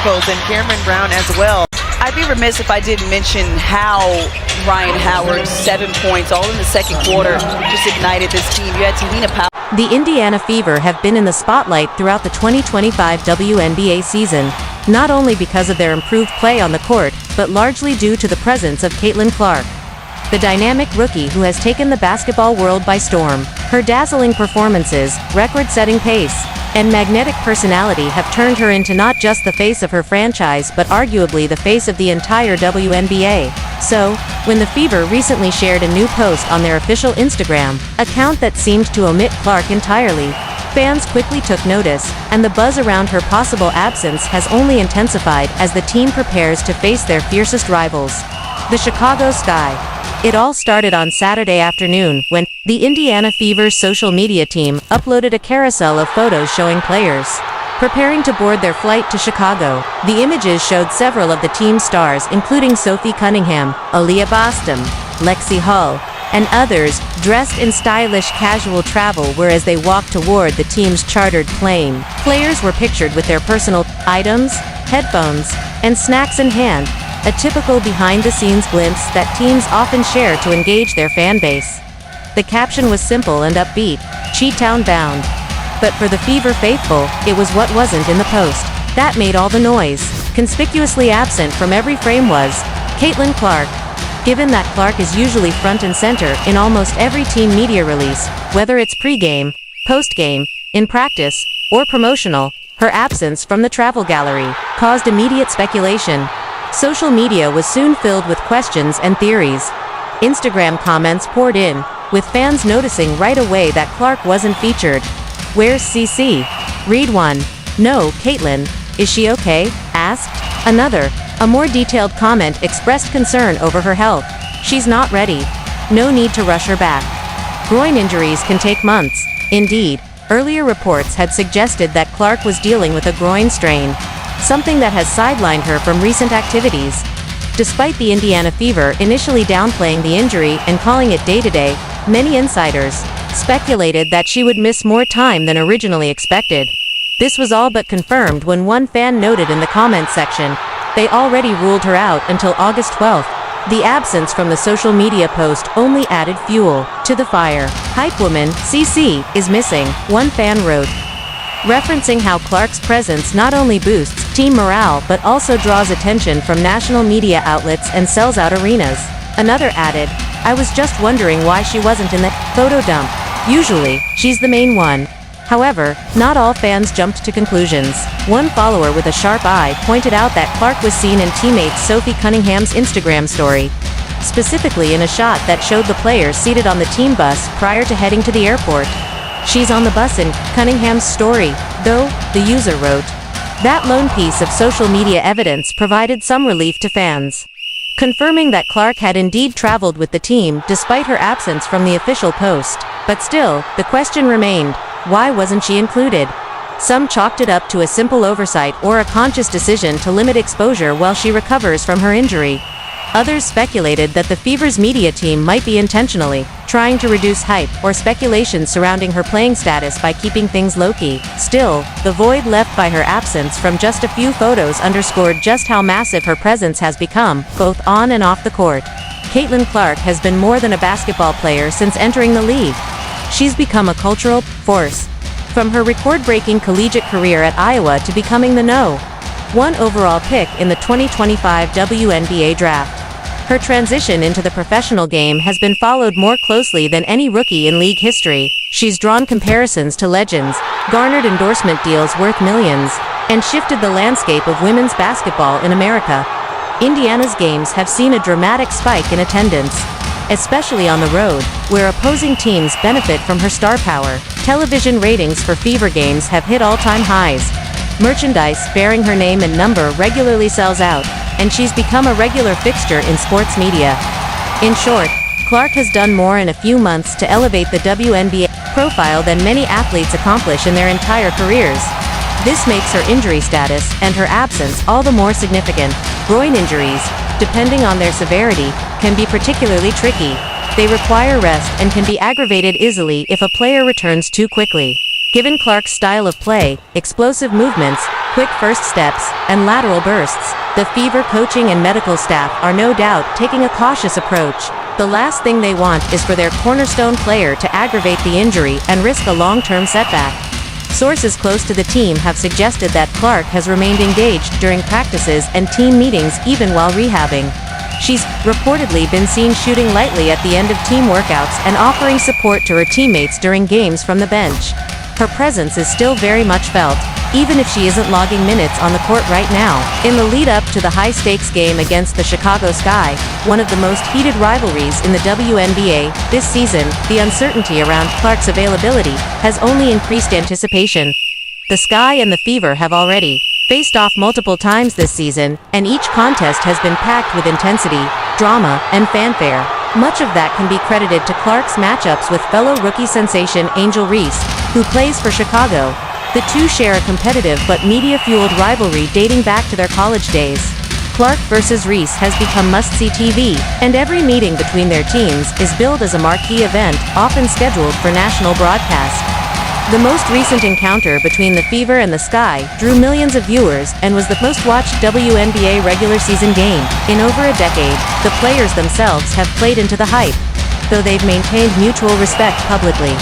post, and Cameron Brown as well. I'd be remiss if I didn't mention how Ryan Howard's 7 points, all in the second quarter, just ignited this team. You had Tahina Powell. The Indiana Fever have been in the spotlight throughout the 2025 WNBA season, not only because of their improved play on the court, but largely due to the presence of Caitlin Clark, the dynamic rookie who has taken the basketball world by storm. Her dazzling performances, record-setting pace, and magnetic personality have turned her into not just the face of her franchise but arguably the face of the entire WNBA. So, when the Fever recently shared a new post on their official Instagram account that seemed to omit Clark entirely, fans quickly took notice, and the buzz around her possible absence has only intensified as the team prepares to face their fiercest rivals, the Chicago Sky. It all started on Saturday afternoon when the Indiana Fever's social media team uploaded a carousel of photos showing players preparing to board their flight to Chicago. The images showed several of the team's stars, including Sophie Cunningham, Aaliyah Boston, Lexi Hull, and others, dressed in stylish casual travel whereas they walked toward the team's chartered plane. Players were pictured with their personal items, headphones, and snacks in hand, a typical behind-the-scenes glimpse that teams often share to engage their fan base. The caption was simple and upbeat, Chi-Town bound. But for the Fever faithful, it was what wasn't in the post that made all the noise. Conspicuously absent from every frame was Caitlin Clark. Given that Clark is usually front and center in almost every team media release, whether it's pre-game, post-game, in practice, or promotional, her absence from the travel gallery caused immediate speculation. Social media was soon filled with questions and theories. Instagram comments poured in, with fans noticing right away that Clark wasn't featured. Where's CC? Read one. No, Caitlin. Is she okay? Asked. Another. A more detailed comment expressed concern over her health. She's not ready. No need to rush her back. Groin injuries can take months. Indeed, earlier reports had suggested that Clark was dealing with a groin strain, something that has sidelined her from recent activities. Despite the Indiana Fever initially downplaying the injury and calling it day-to-day, many insiders speculated that she would miss more time than originally expected. This was all but confirmed when one fan noted in the comments section, they already ruled her out until August 12th. The absence from the social media post only added fuel to the fire. Hype woman, CC, is missing, one fan wrote, referencing how Clark's presence not only boosts team morale but also draws attention from national media outlets and sells out arenas. Another added, I was just wondering why she wasn't in the photo dump. Usually, she's the main one. However, not all fans jumped to conclusions. One follower with a sharp eye pointed out that Clark was seen in teammate Sophie Cunningham's Instagram story, specifically in a shot that showed the players seated on the team bus prior to heading to the airport. She's on the bus in Cunningham's story, though, the user wrote. That lone piece of social media evidence provided some relief to fans, confirming that Clark had indeed traveled with the team despite her absence from the official post. But still, the question remained, why wasn't she included? Some chalked it up to a simple oversight or a conscious decision to limit exposure while she recovers from her injury. Others speculated that the Fever's media team might be intentionally trying to reduce hype or speculation surrounding her playing status by keeping things low-key. Still, the void left by her absence from just a few photos underscored just how massive her presence has become, both on and off the court. Caitlin Clark has been more than a basketball player since entering the league. She's become a cultural force, from her record-breaking collegiate career at Iowa to becoming the #1 overall pick in the 2025 WNBA draft. Her transition into the professional game has been followed more closely than any rookie in league history. She's drawn comparisons to legends, garnered endorsement deals worth millions, and shifted the landscape of women's basketball in America. Indiana's games have seen a dramatic spike in attendance, especially on the road, where opposing teams benefit from her star power. Television ratings for Fever games have hit all-time highs. Merchandise bearing her name and number regularly sells out, and she's become a regular fixture in sports media. In short, Clark has done more in a few months to elevate the WNBA profile than many athletes accomplish in their entire careers. This makes her injury status and her absence all the more significant. Groin injuries, depending on their severity, can be particularly tricky. They require rest and can be aggravated easily if a player returns too quickly. Given Clark's style of play, explosive movements, quick first steps, and lateral bursts, the Fever coaching and medical staff are no doubt taking a cautious approach. The last thing they want is for their cornerstone player to aggravate the injury and risk a long-term setback. Sources close to the team have suggested that Clark has remained engaged during practices and team meetings even while rehabbing. She's reportedly been seen shooting lightly at the end of team workouts and offering support to her teammates during games from the bench. Her presence is still very much felt, even if she isn't logging minutes on the court right now. In the lead-up to the high-stakes game against the Chicago Sky, one of the most heated rivalries in the WNBA this season, the uncertainty around Clark's availability has only increased anticipation. The Sky and the Fever have already faced off multiple times this season, and each contest has been packed with intensity, drama, and fanfare. Much of that can be credited to Clark's matchups with fellow rookie sensation Angel Reese, who plays for Chicago. The two share a competitive but media-fueled rivalry dating back to their college days. Clark versus Reese has become must-see TV, and every meeting between their teams is billed as a marquee event, often scheduled for national broadcast. The most recent encounter between the Fever and the Sky drew millions of viewers and was the most-watched WNBA regular season game in over a decade. The players themselves have played into the hype, though they've maintained mutual respect publicly.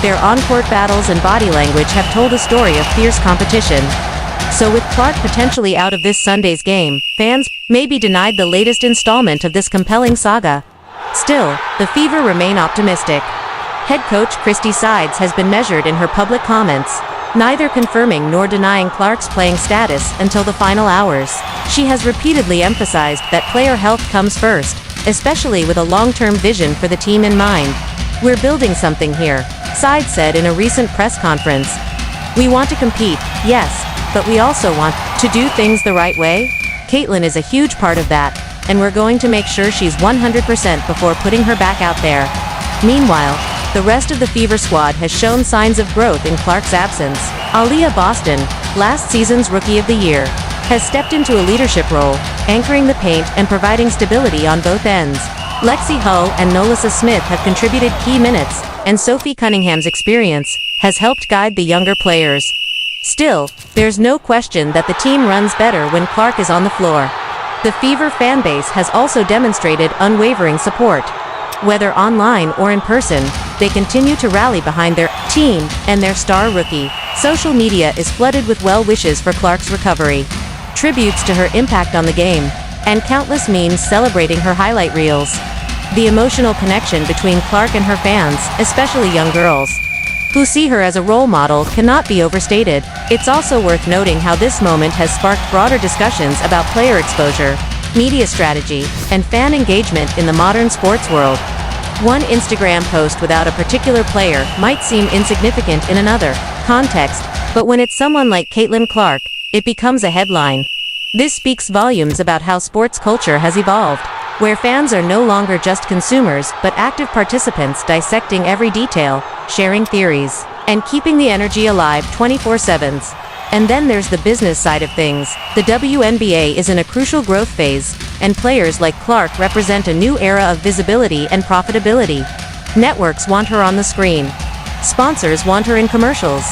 Their on-court battles and body language have told a story of fierce competition. So with Clark potentially out of this Sunday's game, fans may be denied the latest installment of this compelling saga. Still, the Fever remain optimistic. Head coach Christy Sides has been measured in her public comments, neither confirming nor denying Clark's playing status until the final hours. She has repeatedly emphasized that player health comes first, especially with a long-term vision for the team in mind. "We're building something here," Sides said in a recent press conference. "We want to compete, yes, but we also want to do things the right way." Caitlin is a huge part of that, and we're going to make sure she's 100% before putting her back out there. Meanwhile, the rest of the Fever squad has shown signs of growth in Clark's absence. Aaliyah Boston, last season's Rookie of the Year, has stepped into a leadership role, anchoring the paint and providing stability on both ends. Lexi Hull and Nolissa Smith have contributed key minutes, and Sophie Cunningham's experience has helped guide the younger players. Still, there's no question that the team runs better when Clark is on the floor. The Fever fanbase has also demonstrated unwavering support. Whether online or in person, they continue to rally behind their team and their star rookie. Social media is flooded with well wishes for Clark's recovery, tributes to her impact on the game, and countless memes celebrating her highlight reels. The emotional connection between Clark and her fans, especially young girls, who see her as a role model, cannot be overstated. It's also worth noting how this moment has sparked broader discussions about player exposure, media strategy, and fan engagement in the modern sports world. One Instagram post without a particular player might seem insignificant in another context, but when it's someone like Caitlin Clark, it becomes a headline. This speaks volumes about how sports culture has evolved, where fans are no longer just consumers but active participants dissecting every detail, sharing theories, and keeping the energy alive 24/7. And then there's the business side of things. The WNBA is in a crucial growth phase, and players like Clark represent a new era of visibility and profitability. Networks want her on the screen. Sponsors want her in commercials.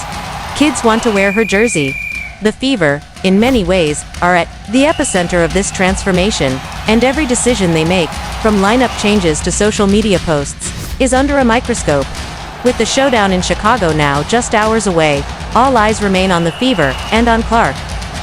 Kids want to wear her jersey. The Fever, in many ways, are at the epicenter of this transformation, and every decision they make, from lineup changes to social media posts, is under a microscope. With the Showdown in Chicago now just hours away, all eyes remain on the Fever and on Clark.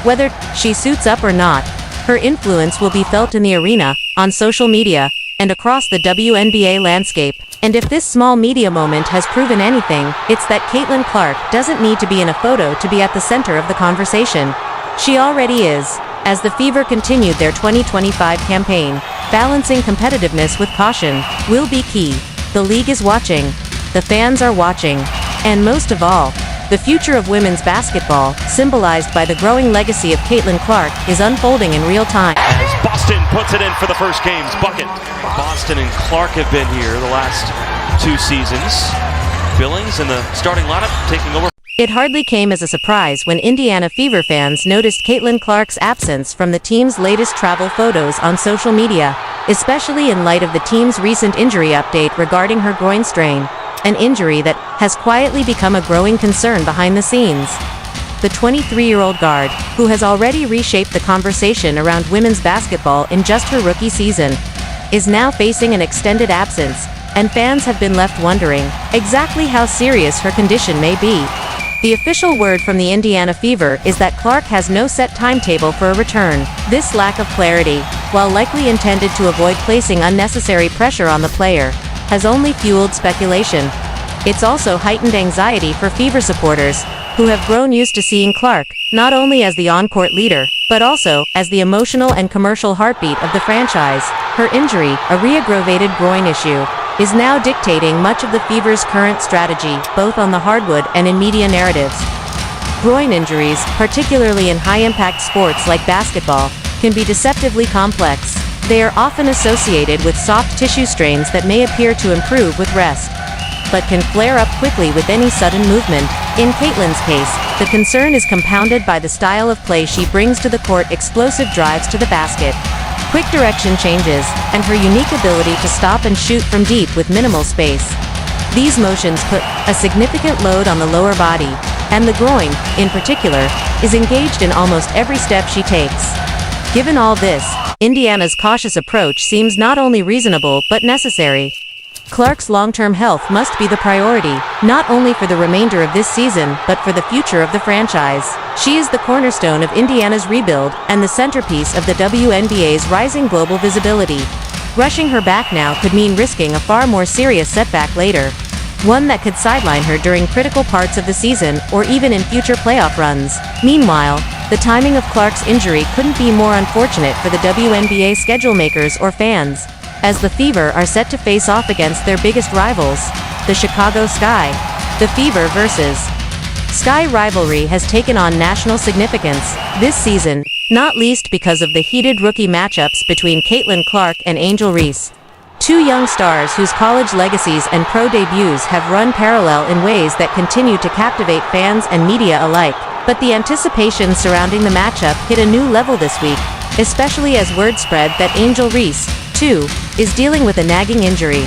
Whether she suits up or not, her influence will be felt in the arena, on social media, and across the WNBA landscape. And if this small media moment has proven anything, it's that Caitlin Clark doesn't need to be in a photo to be at the center of the conversation. She already is. As the Fever continued their 2025 campaign, balancing competitiveness with caution will be key. The league is watching. The fans are watching. And most of all, the future of women's basketball, symbolized by the growing legacy of Caitlin Clark, is unfolding in real time. As Boston puts it in for the first game's bucket. Boston and Clark have been here the last 2 seasons. Billings in the starting lineup taking over. It hardly came as a surprise when Indiana Fever fans noticed Caitlin Clark's absence from the team's latest travel photos on social media, especially in light of the team's recent injury update regarding her groin strain, an injury that has quietly become a growing concern behind the scenes. the 23-year-old guard, who has already reshaped the conversation around women's basketball in just her rookie season, is now facing an extended absence, and fans have been left wondering exactly how serious her condition may be. The official word from the Indiana Fever is that Clark has no set timetable for a return. This lack of clarity, while likely intended to avoid placing unnecessary pressure on the player, has only fueled speculation. It's also heightened anxiety for Fever supporters, who have grown used to seeing Clark not only as the on-court leader, but also as the emotional and commercial heartbeat of the franchise. Her injury, a reaggravated groin issue, is now dictating much of the Fever's current strategy, both on the hardwood and in media narratives. Groin injuries, particularly in high-impact sports like basketball, can be deceptively complex. They are often associated with soft tissue strains that may appear to improve with rest, but can flare up quickly with any sudden movement. In Caitlin's case, the concern is compounded by the style of play she brings to the court: explosive drives to the basket, quick direction changes, and her unique ability to stop and shoot from deep with minimal space. These motions put a significant load on the lower body, and the groin, in particular, is engaged in almost every step she takes. Given all this, Indiana's cautious approach seems not only reasonable but necessary. Clark's long-term health must be the priority, not only for the remainder of this season, but for the future of the franchise. She is the cornerstone of Indiana's rebuild and the centerpiece of the WNBA's rising global visibility. Rushing her back now could mean risking a far more serious setback later, one that could sideline her during critical parts of the season or even in future playoff runs. Meanwhile, the timing of Clark's injury couldn't be more unfortunate for the WNBA schedule makers or fans, as the Fever are set to face off against their biggest rivals, the Chicago Sky. The Fever versus Sky rivalry has taken on national significance this season, not least because of the heated rookie matchups between Caitlin Clark and Angel Reese, two young stars whose college legacies and pro debuts have run parallel in ways that continue to captivate fans and media alike. But the anticipation surrounding the matchup hit a new level this week, especially as word spread that Angel Reese, too, is dealing with a nagging injury.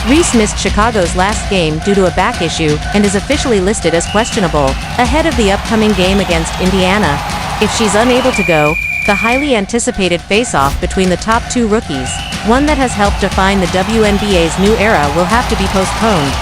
Reese missed Chicago's last game due to a back issue and is officially listed as questionable, ahead of the upcoming game against Indiana. If she's unable to go, the highly anticipated face-off between the top two rookies, one that has helped define the WNBA's new era, will have to be postponed.